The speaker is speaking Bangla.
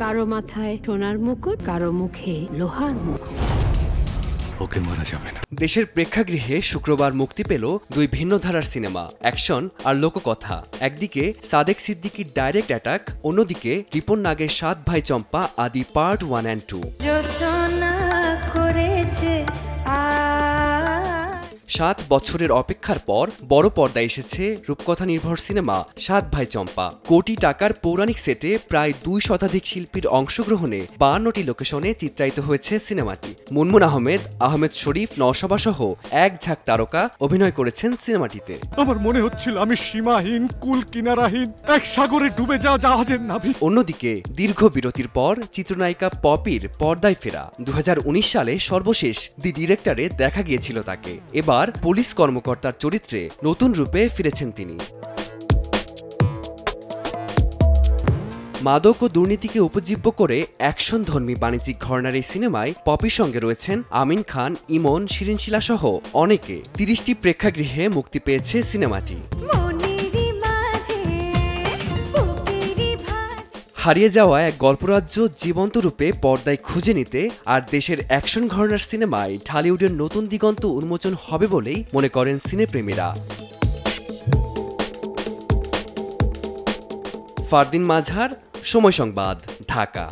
কারো মাথায় সোনার মুকুট, কারো মুখে লোহার মুকুট। ওকে মারা যাবে না। দেশের প্রেক্ষাগৃহে শুক্রবার মুক্তি পেল দুই ভিন্ন ধারার সিনেমা, অ্যাকশন আর লোককথা। একদিকে সাদেক সিদ্দিকীর ডাইরেক্ট অ্যাটাক, অন্যদিকে রিপন নাগের 7 ভাই চম্পা আদি পার্ট 1 and 2। 7 বছরের অপেক্ষার পর বড় পর্দায় এসেছে রূপকথা নির্ভর সিনেমা 7 ভাই চম্পা। কোটি টাকার পৌরাণিক সেটে প্রায় 2 শতাধিক শিল্পীর অংশগ্রহণে 52টি লোকেশনে চিত্রায়িত হয়েছে সিনেমাটি। মুনমুন আহমেদ, আহমেদ শরীফ, নওশাবা সহ এক ঝাঁক তারকা অভিনয় করেছেন সিনেমাটিতে। আমার মনে হচ্ছিল আমি সীমাহীন, কুল কিনারাহীন এক সাগরে ডুবে যাওয়া জাহাজের নাবিক। অন্যদিকে দীর্ঘ বিরতির পর চিত্রনায়িকা পপির পর্দায় ফেরা। 2019 সালে সর্বশেষ দি ডিরেক্টরে দেখা গিয়েছিল তাকে। এবার পুলিশ কর্মকর্তার চরিত্রে নতুন রূপে ফিরেছেন তিনি। মাদক ও দুর্নীতিকে উপজীব্য করে অ্যাকশনধর্মী বাণিজ্যিক ঘরানার এই সিনেমায় পপির সঙ্গে রয়েছেন আমিন খান, ইমন, শিরিন শিলা সহ অনেকে। 30টি প্রেক্ষাগৃহে মুক্তি পেয়েছে সিনেমাটি। হারিয়ে যাওয়া এক গল্পরাজ্য জীবন্ত রূপে পর্দায় খুঁজে নিতে আর দেশের অ্যাকশন ঘরানার সিনেমায় ঢালিউডের নতুন দিগন্ত উন্মোচন হবে বলেই মনে করেন সিনেপ্রেমীরা। ফারদিন মাঝার, সময় সংবাদ, ঢাকা।